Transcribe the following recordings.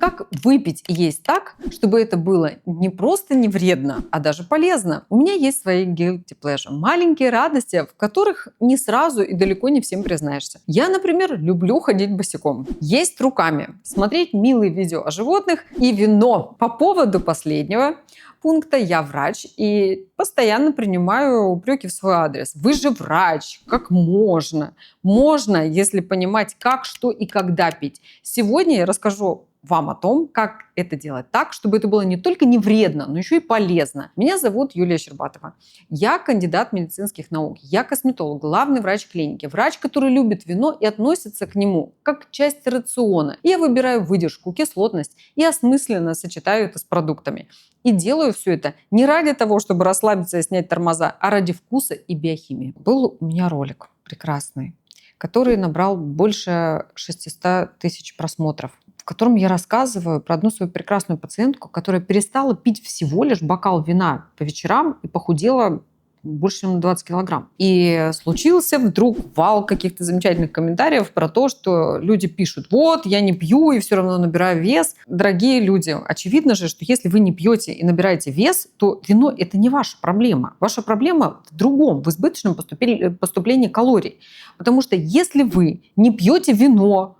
Как выпить и есть так, чтобы это было не просто не вредно, а даже полезно? У меня есть свои guilty pleasure. Маленькие радости, в которых не сразу и далеко не всем признаешься. Я, например, люблю ходить босиком, есть руками, смотреть милые видео о животных и вино. По поводу последнего пункта я врач и постоянно принимаю упреки в свой адрес. Вы же врач, как можно? Можно, если понимать, как, что и когда пить. Сегодня я расскажу вам о том, как это делать так, чтобы это было не только не вредно, но еще и полезно. Меня зовут Юлия Щербатова. Я кандидат медицинских наук. Я косметолог, главный врач клиники. Врач, который любит вино и относится к нему как к части рациона. Я выбираю выдержку, кислотность и осмысленно сочетаю это с продуктами. И делаю все это не ради того, чтобы расслабиться и снять тормоза, а ради вкуса и биохимии. Был у меня ролик прекрасный, который набрал больше 600 тысяч просмотров, в котором я рассказываю про одну свою прекрасную пациентку, которая перестала пить всего лишь бокал вина по вечерам и похудела больше, чем на 20 килограмм. И случился вдруг вал каких-то замечательных комментариев про то, что люди пишут: вот, я не пью и все равно набираю вес. Дорогие люди, очевидно же, что если вы не пьете и набираете вес, то вино – это не ваша проблема. Ваша проблема в другом, в избыточном поступлении калорий. Потому что если вы не пьете вино,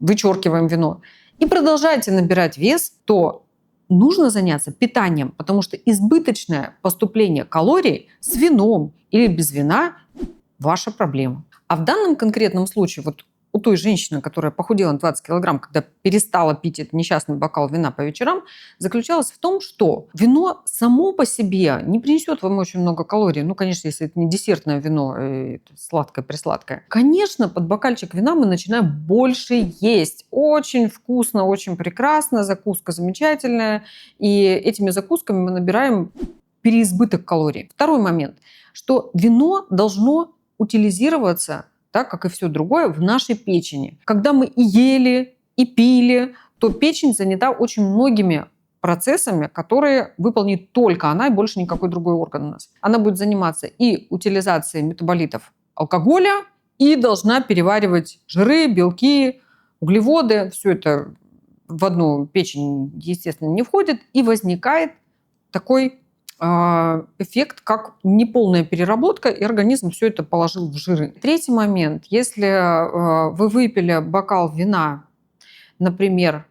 вычеркиваем вино, и продолжаете набирать вес, то нужно заняться питанием, потому что избыточное поступление калорий с вином или без вина – ваша проблема. А в данном конкретном случае, вот у той женщины, которая похудела на 20 килограмм, когда перестала пить этот несчастный бокал вина по вечерам, заключалось в том, что вино само по себе не принесет вам очень много калорий. Ну, конечно, если это не десертное вино, сладкое-присладкое. Конечно, под бокальчик вина мы начинаем больше есть. Очень вкусно, очень прекрасно, закуска замечательная. И этими закусками мы набираем переизбыток калорий. Второй момент, что вино должно утилизироваться, так как и все другое, в нашей печени. Когда мы и ели, и пили, то печень занята очень многими процессами, которые выполнит только она и больше никакой другой орган у нас. Она будет заниматься и утилизацией метаболитов алкоголя, и должна переваривать жиры, белки, углеводы. Все это в одну печень, естественно, не входит, и возникает такой эффект, как неполная переработка, и организм все это положил в жиры. Третий момент. Если вы выпили бокал вина, например,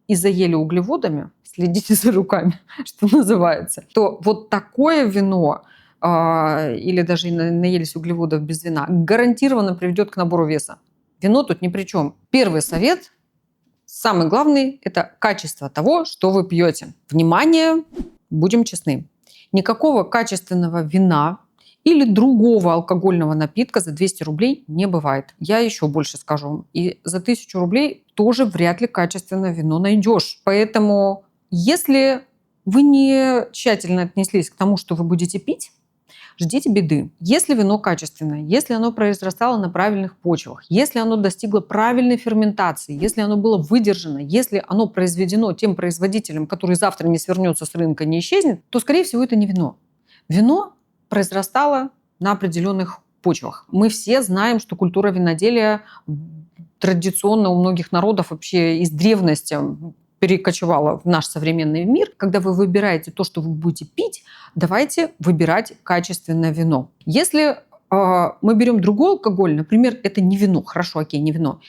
и заели углеводами, следите за руками, что называется, то вот такое вино или даже наелись углеводов без вина гарантированно приведет к набору веса. Вино тут ни при чем. Первый совет, самый главный, это качество того, что вы пьете. Внимание, будем честны. Никакого качественного вина или другого алкогольного напитка за 200 рублей не бывает. Я еще больше скажу. И за 1000 рублей тоже вряд ли качественное вино найдешь. Поэтому, если вы не тщательно отнеслись к тому, что вы будете пить, ждите беды. Если вино качественное, если оно произрастало на правильных почвах, если оно достигло правильной ферментации, если оно было выдержано, если оно произведено тем производителем, который завтра не свернется с рынка, не исчезнет, то, скорее всего, это не вино. Вино произрастало на определенных почвах. Мы все знаем, что культура виноделия традиционно у многих народов вообще из древности перекочевала в наш современный мир. Когда вы выбираете то, что вы будете пить, давайте выбирать качественное вино. Если мы берем другой алкоголь, например, это не вино, хорошо, окей, не вино,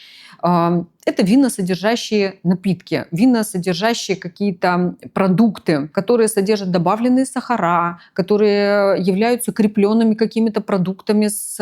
это виносодержащие напитки, виносодержащие какие-то продукты, которые содержат добавленные сахара, которые являются крепленными какими-то продуктами с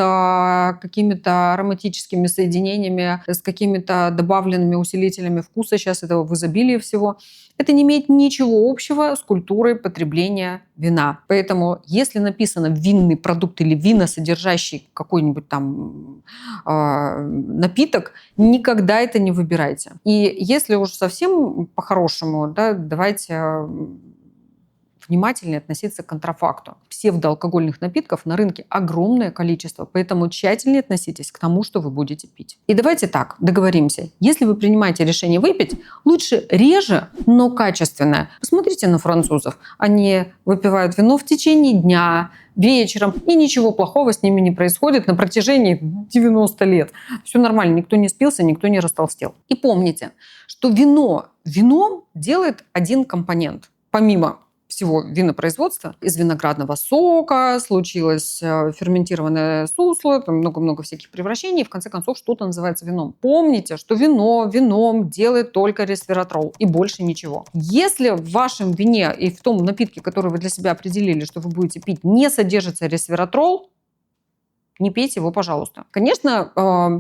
какими-то ароматическими соединениями, с какими-то добавленными усилителями вкуса. Сейчас этого в изобилии всего. Это не имеет ничего общего с культурой потребления вина. Поэтому, если написано винный продукт или виносодержащий какой-нибудь там напиток, никогда это не выбирайте. И если уж совсем по-хорошему, да, давайте внимательнее относиться к контрафакту. Псевдоалкогольных напитков на рынке огромное количество, поэтому тщательнее относитесь к тому, что вы будете пить. И давайте так, договоримся. Если вы принимаете решение выпить, лучше реже, но качественное. Посмотрите на французов. Они выпивают вино в течение дня, вечером, и ничего плохого с ними не происходит на протяжении 90 лет. Все нормально, никто не спился, никто не растолстел. И помните, что вино вино делает один компонент, помимо всего винопроизводства. Из виноградного сока случилось ферментированное сусло, там много-много всяких превращений, и в конце концов что-то называется вином. Помните, что вином делает только ресвератрол и больше ничего. Если в вашем вине и в том напитке, который вы для себя определили, что вы будете пить, не содержится ресвератрол, не пейте его, пожалуйста. Конечно,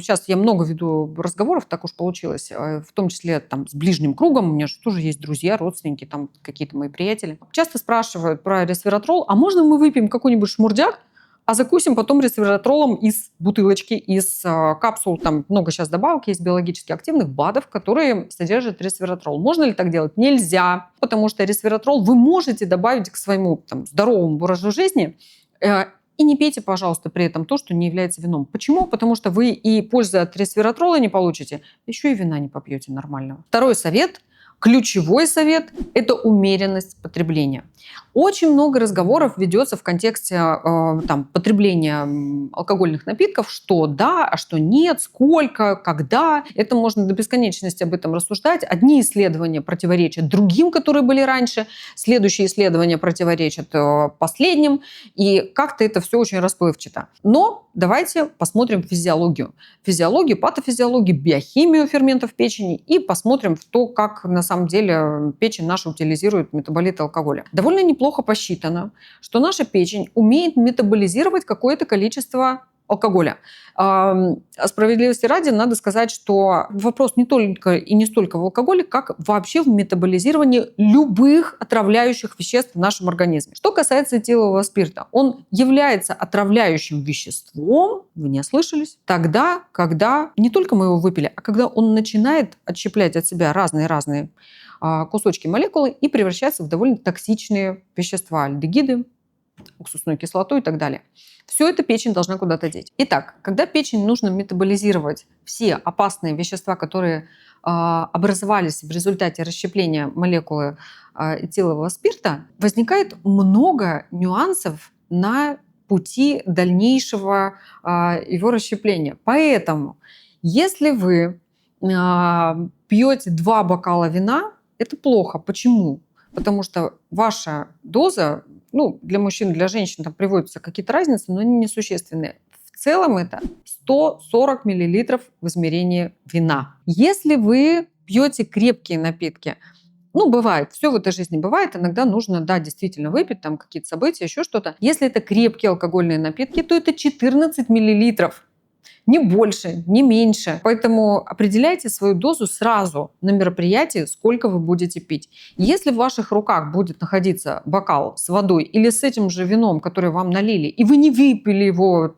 сейчас я много веду разговоров, так уж получилось, в том числе там с ближним кругом. У меня же тоже есть друзья, родственники, там какие-то мои приятели. Часто спрашивают про ресвератрол, а можно мы выпьем какой-нибудь шмурдяк, а закусим потом ресвератролом из бутылочки, из капсул. Там много сейчас добавок есть биологически активных БАДов, которые содержат ресвератрол. Можно ли так делать? Нельзя, потому что ресвератрол вы можете добавить к своему здоровому образу жизни, и не пейте, пожалуйста, при этом то, что не является вином. Почему? Потому что вы и пользы от ресвератрола не получите, еще и вина не попьете нормального. Второй совет, ключевой совет – это умеренность потребления. Очень много разговоров ведется в контексте потребления алкогольных напитков, что да, а что нет, сколько, когда. Это можно до бесконечности об этом рассуждать. Одни исследования противоречат другим, которые были раньше, следующие исследования противоречат последним, и как-то это все очень расплывчато. Но давайте посмотрим физиологию. Физиологию, патофизиологию, биохимию ферментов печени и посмотрим в то, как на самом деле печень наша утилизирует метаболиты алкоголя. Довольно неплохо посчитано, что наша печень умеет метаболизировать какое-то количество алкоголя. Справедливости ради, надо сказать, что вопрос не только и не столько в алкоголе, как вообще в метаболизировании любых отравляющих веществ в нашем организме. Что касается этилового спирта, он является отравляющим веществом, вы не ослышались, тогда, когда не только мы его выпили, а когда он начинает отщеплять от себя разные кусочки молекулы и превращается в довольно токсичные вещества, альдегиды, уксусную кислоту и так далее. Все это печень должна куда-то деть. Итак, когда печень нужно метаболизировать все опасные вещества, которые образовались в результате расщепления молекулы этилового спирта, возникает много нюансов на пути дальнейшего его расщепления. Поэтому, если вы пьете 2 бокала вина, это плохо. Почему? Потому что ваша доза, для мужчин, для женщин там приводятся какие-то разницы, но они несущественные. В целом это 140 мл в измерении вина. Если вы пьете крепкие напитки, бывает, все в этой жизни бывает, иногда нужно, действительно выпить, там какие-то события, еще что-то. Если это крепкие алкогольные напитки, то это 14 миллилитров. Не больше, не меньше. Поэтому определяйте свою дозу сразу на мероприятии, сколько вы будете пить. Если в ваших руках будет находиться бокал с водой или с этим же вином, который вам налили, и вы не выпили его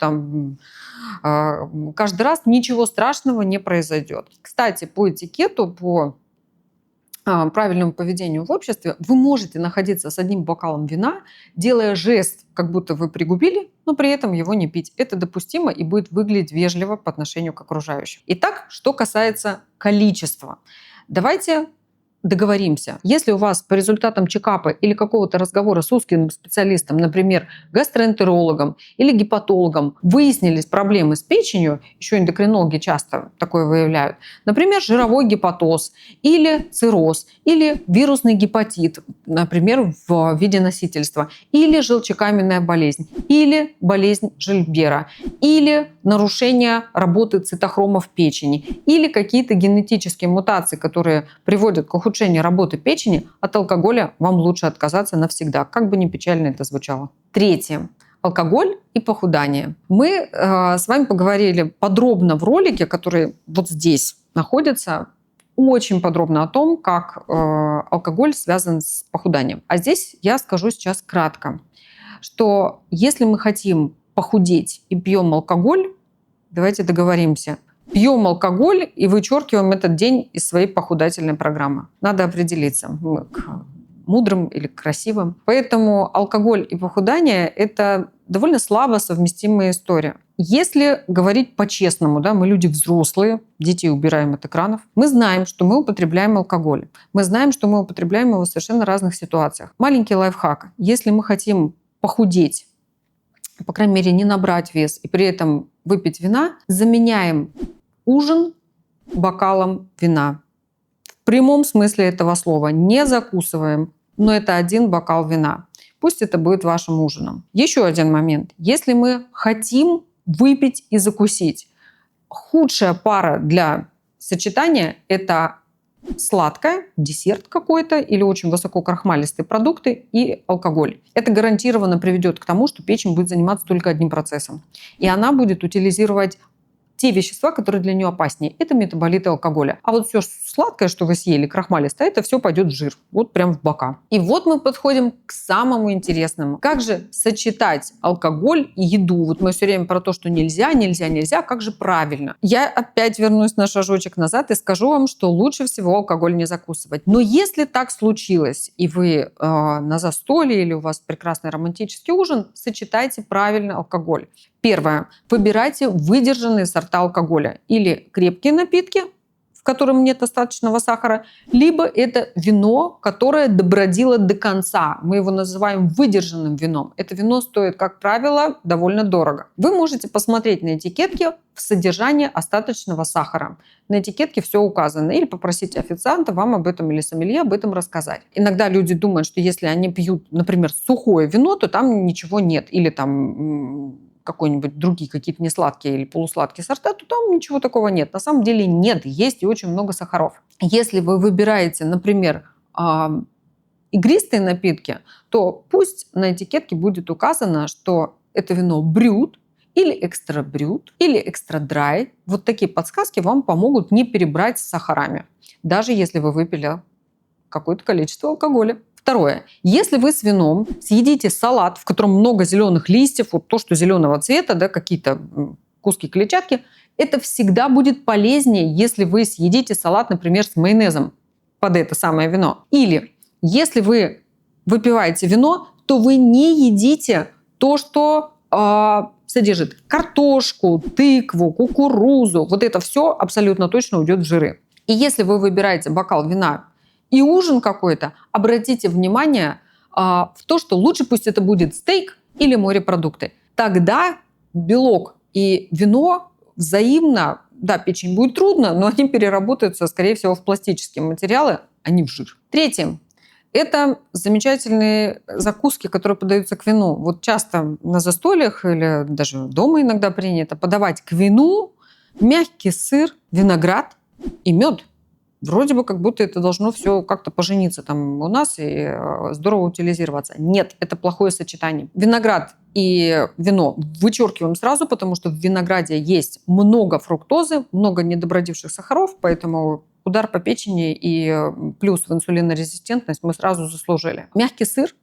каждый раз, ничего страшного не произойдет. Кстати, по этикету, по правильному поведению в обществе, вы можете находиться с одним бокалом вина, делая жест, как будто вы пригубили, но при этом его не пить. Это допустимо и будет выглядеть вежливо по отношению к окружающим. Итак, что касается количества. Давайте договоримся. Если у вас по результатам чекапа или какого-то разговора с узким специалистом, например, гастроэнтерологом или гепатологом, выяснились проблемы с печенью, еще эндокринологи часто такое выявляют, например, жировой гепатоз или цирроз, или вирусный гепатит, например, в виде носительства, или желчекаменная болезнь, или болезнь Жильбера, или нарушение работы цитохромов печени, или какие-то генетические мутации, которые приводят к ухудшению работы печени, от алкоголя вам лучше отказаться навсегда, как бы ни печально это звучало. Третье. Алкоголь и похудание. Мы с вами поговорили подробно в ролике, который вот здесь находится, очень подробно о том, как алкоголь связан с похуданием. А здесь я скажу сейчас кратко, что если мы хотим похудеть и пьем алкоголь, давайте договоримся. Пьем алкоголь и вычеркиваем этот день из своей похудательной программы. Надо определиться, мы к мудрым или к красивым. Поэтому алкоголь и похудание – это довольно слабо совместимая история. Если говорить по-честному, мы люди взрослые, детей убираем от экранов, мы знаем, что мы употребляем алкоголь. Мы знаем, что мы употребляем его в совершенно разных ситуациях. Маленький лайфхак. Если мы хотим похудеть, по крайней мере, не набрать вес и при этом выпить вина, заменяем ужин бокалом вина. В прямом смысле этого слова. Не закусываем, но это 1 бокал вина. Пусть это будет вашим ужином. Еще один момент. Если мы хотим выпить и закусить, худшая пара для сочетания – это сладкое, десерт какой-то или очень высококрахмалистые продукты и алкоголь. Это гарантированно приведет к тому, что печень будет заниматься только одним процессом. И она будет утилизировать те вещества, которые для нее опаснее. Это метаболиты алкоголя. А вот все сладкое, что вы съели, крахмалистое, это все пойдет в жир. Вот прям в бока. И вот мы подходим к самому интересному. Как же сочетать алкоголь и еду? Вот мы все время про то, что нельзя, нельзя, нельзя. Как же правильно? Я опять вернусь на шажочек назад и скажу вам, что лучше всего алкоголь не закусывать. Но если так случилось, и вы на застолье или у вас прекрасный романтический ужин, сочетайте правильно алкоголь. Первое. Выбирайте выдержанные сорта алкоголя. Или крепкие напитки, в котором нет достаточного сахара, либо это вино, которое добродило до конца. Мы его называем выдержанным вином. Это вино стоит, как правило, довольно дорого. Вы можете посмотреть на этикетке в содержании остаточного сахара. На этикетке все указано. Или попросите официанта вам об этом или сомелье об этом рассказать. Иногда люди думают, что если они пьют, например, сухое вино, то там ничего нет. Или там какие-нибудь другие какие-то несладкие или полусладкие сорта, то там ничего такого нет. На самом деле нет, есть и очень много сахаров. Если вы выбираете, например, игристые напитки, то пусть на этикетке будет указано, что это вино брют, или экстра брют, или экстра драй. Вот такие подсказки вам помогут не перебрать с сахарами, даже если вы выпили какое-то количество алкоголя. Второе. Если вы с вином съедите салат, в котором много зеленых листьев, вот то, что зеленого цвета, да, какие-то куски клетчатки, это всегда будет полезнее, если вы съедите салат, например, с майонезом под это самое вино. Или если вы выпиваете вино, то вы не едите то, что содержит картошку, тыкву, кукурузу. Вот это все абсолютно точно уйдет в жиры. И если вы выбираете бокал вина и ужин какой-то, обратите внимание в то, что лучше пусть это будет стейк или морепродукты. Тогда белок и вино взаимно, да, печень будет трудно, но они переработаются, скорее всего, в пластические материалы, а не в жир. Третье. Это замечательные закуски, которые подаются к вину. Вот часто на застольях или даже дома иногда принято подавать к вину мягкий сыр, виноград и мед. Вроде бы как будто это должно все как-то пожениться там у нас и здорово утилизироваться. Нет, это плохое сочетание. Виноград и вино вычеркиваем сразу, потому что в винограде есть много фруктозы, много недобродивших сахаров, поэтому удар по печени и плюс в инсулинорезистентность мы сразу заслужили. Мягкий сыр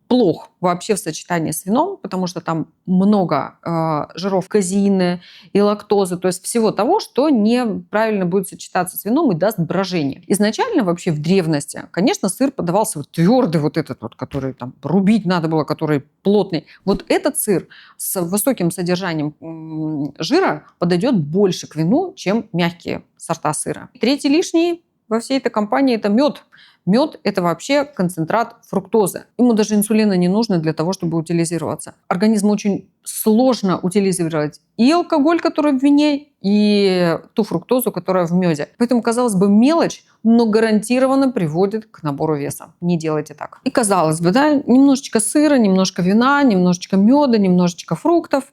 плох вообще в сочетании с вином, потому что там много жиров, казеина и лактозы, то есть всего того, что неправильно будет сочетаться с вином и даст брожение. Изначально вообще в древности, конечно, сыр подавался вот твердый, вот этот вот, который там рубить надо было, который плотный. Вот этот сыр с высоким содержанием жира подойдет больше к вину, чем мягкие сорта сыра. Третий лишний во всей этой компании – это мед. Мед – это вообще концентрат фруктозы. Ему даже инсулина не нужно для того, чтобы утилизироваться. Организму очень сложно утилизировать и алкоголь, который в вине, и ту фруктозу, которая в меде. Поэтому, казалось бы, мелочь, но гарантированно приводит к набору веса. Не делайте так. И казалось бы, да, немножечко сыра, немножко вина, немножечко меда, немножечко фруктов.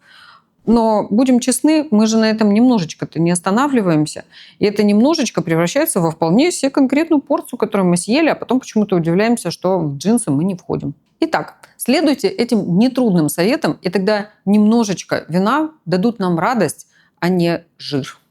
Но будем честны, мы же на этом немножечко-то не останавливаемся. И это немножечко превращается во вполне себе конкретную порцию, которую мы съели, а потом почему-то удивляемся, что в джинсы мы не входим. Итак, следуйте этим нетрудным советам, и тогда немножечко вина дадут нам радость, а не жир.